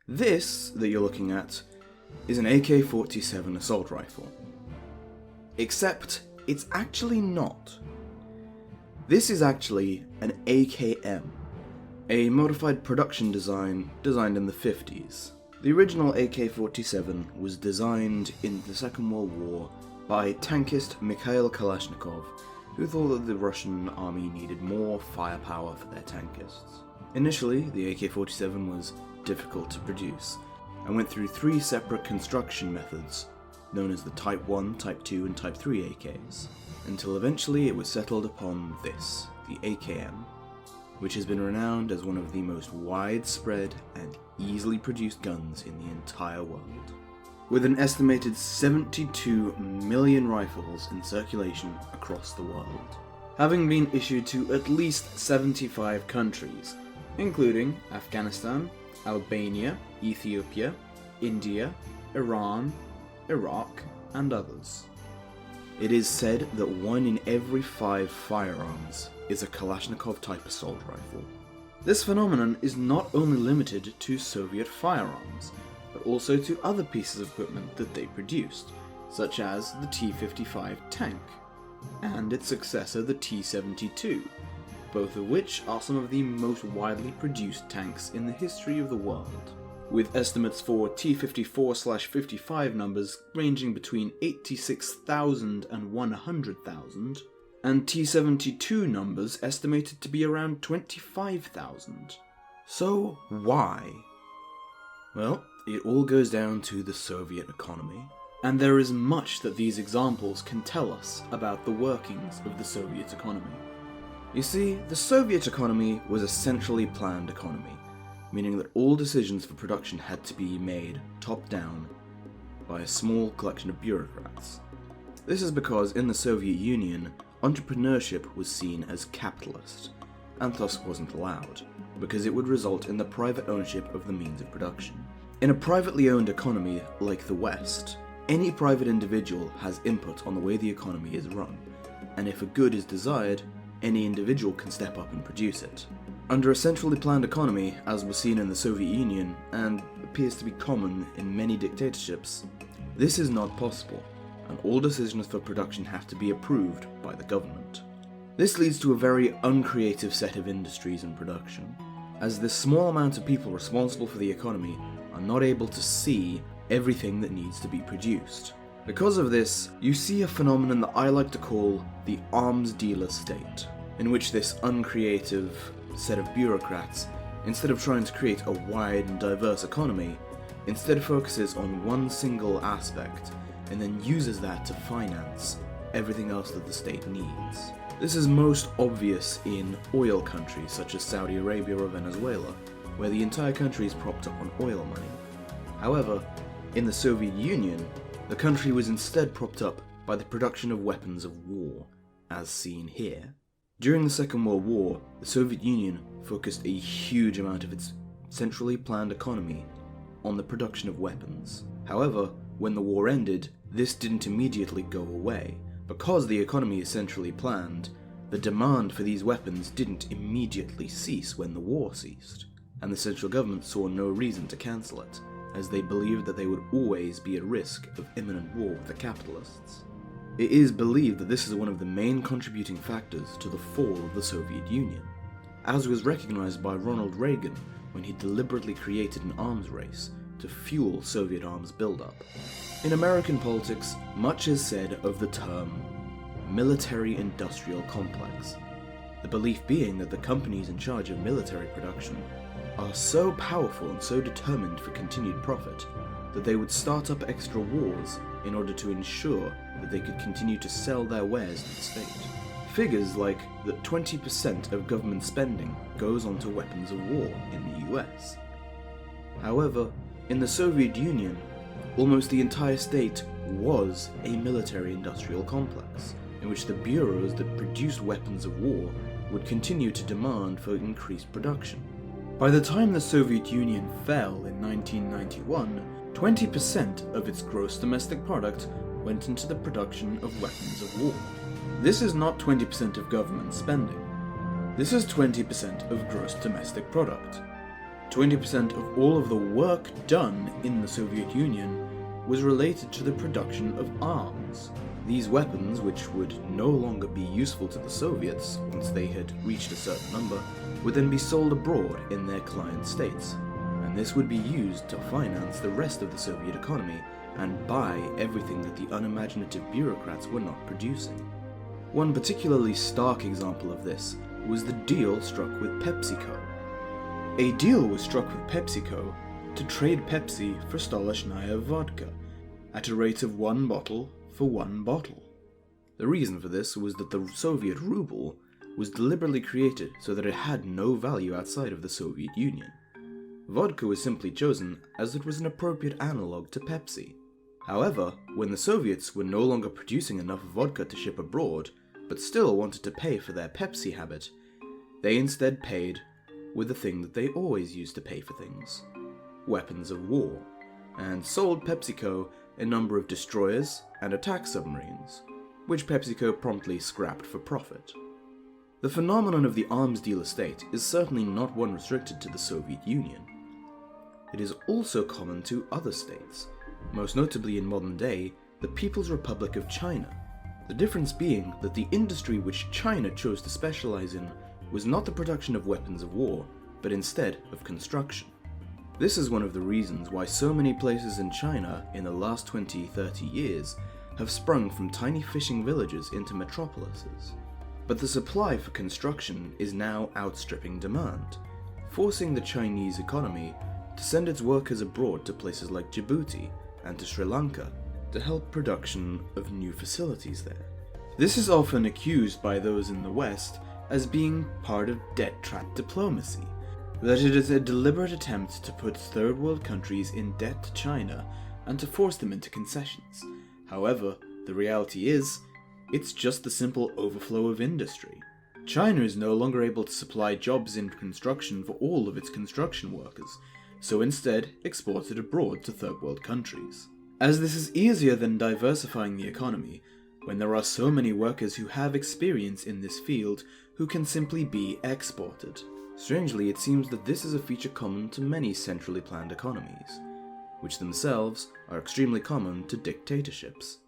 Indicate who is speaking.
Speaker 1: This that you're looking at is an AK-47 assault rifle. Except it's actually not. This is actually an AKM, a modified production design designed in the 50s. The original AK-47 was designed in the Second World War by tankist Mikhail Kalashnikov, who thought that the Russian army needed more firepower for their tankists. Initially, the AK-47 was difficult to produce, and went through 3 separate construction methods, known as the Type 1, Type 2, and Type 3 AKs, until eventually it was settled upon this, the AKM, which has been renowned as one of the most widespread and easily produced guns in the entire world. With an estimated 72 million rifles in circulation across the world, having been issued to at least 75 countries, including Afghanistan, Albania, Ethiopia, India, Iran, Iraq, and others. It is said that 1 in every 5 firearms is a Kalashnikov-type assault rifle. This phenomenon is not only limited to Soviet firearms, but also to other pieces of equipment that they produced, such as the T-55 tank, and its successor the T-72, both of which are some of the most widely produced tanks in the history of the world, with estimates for T-54/55 numbers ranging between 86,000 and 100,000, and T-72 numbers estimated to be around 25,000. So why? Well, it all goes down to the Soviet economy, and there is much that these examples can tell us about the workings of the Soviet economy. You see, the Soviet economy was a centrally planned economy, meaning that all decisions for production had to be made top-down by a small collection of bureaucrats. This is because in the Soviet Union, entrepreneurship was seen as capitalist, and thus wasn't allowed, because it would result in the private ownership of the means of production. In a privately owned economy like the West, any private individual has input on the way the economy is run, and if a good is desired, any individual can step up and produce it. Under a centrally planned economy, as was seen in the Soviet Union, and appears to be common in many dictatorships, this is not possible, and all decisions for production have to be approved by the government. This leads to a very uncreative set of industries and production, as the small amount of people responsible for the economy are not able to see everything that needs to be produced. Because of this, you see a phenomenon that I like to call the arms dealer state, in which this uncreative set of bureaucrats, instead of trying to create a wide and diverse economy, instead focuses on one single aspect and then uses that to finance everything else that the state needs. This is most obvious in oil countries such as Saudi Arabia or Venezuela, where the entire country is propped up on oil money. However, in the Soviet Union, the country was instead propped up by the production of weapons of war, as seen here. During the Second World War, the Soviet Union focused a huge amount of its centrally planned economy on the production of weapons. However, when the war ended, this didn't immediately go away. Because the economy is centrally planned, the demand for these weapons didn't immediately cease when the war ceased, and the central government saw no reason to cancel it, as they believed that they would always be at risk of imminent war with the capitalists. It is believed that this is one of the main contributing factors to the fall of the Soviet Union, as was recognized by Ronald Reagan when he deliberately created an arms race to fuel Soviet arms buildup. In American politics, much is said of the term military-industrial complex, the belief being that the companies in charge of military production are so powerful and so determined for continued profit that they would start up extra wars in order to ensure that they could continue to sell their wares to the state. Figures like that 20% of government spending goes onto weapons of war in the US. However, in the Soviet Union, almost the entire state was a military-industrial complex, in which the bureaus that produced weapons of war would continue to demand for increased production. By the time the Soviet Union fell in 1991, 20% of its gross domestic product went into the production of weapons of war. This is not 20% of government spending. This is 20% of gross domestic product. 20% of all of the work done in the Soviet Union was related to the production of arms. These weapons, which would no longer be useful to the Soviets once they had reached a certain number, would then be sold abroad in their client states, and this would be used to finance the rest of the Soviet economy and buy everything that the unimaginative bureaucrats were not producing. One particularly stark example of this was the deal struck with PepsiCo. A deal was struck with PepsiCo to trade Pepsi for Stolichnaya vodka at a rate of 1 bottle for 1 bottle. The reason for this was that the Soviet ruble was deliberately created so that it had no value outside of the Soviet Union. Vodka was simply chosen as it was an appropriate analog to Pepsi. However, when the Soviets were no longer producing enough vodka to ship abroad, but still wanted to pay for their Pepsi habit, they instead paid with the thing that they always used to pay for things: weapons of war, and sold PepsiCo a number of destroyers and attack submarines, which PepsiCo promptly scrapped for profit. The phenomenon of the arms dealer state is certainly not one restricted to the Soviet Union. It is also common to other states, most notably in modern day, the People's Republic of China. The difference being that the industry which China chose to specialize in was not the production of weapons of war, but instead of construction. This is one of the reasons why so many places in China in the last 20-30 years have sprung from tiny fishing villages into metropolises. But the supply for construction is now outstripping demand, forcing the Chinese economy to send its workers abroad to places like Djibouti and to Sri Lanka to help production of new facilities there. This is often accused by those in the West as being part of debt trap diplomacy, that it is a deliberate attempt to put third world countries in debt to China and to force them into concessions. However, the reality is, it's just the simple overflow of industry. China is no longer able to supply jobs in construction for all of its construction workers, so instead exports it abroad to third world countries. As this is easier than diversifying the economy, when there are so many workers who have experience in this field who can simply be exported. Strangely, it seems that this is a feature common to many centrally planned economies, which themselves are extremely common to dictatorships.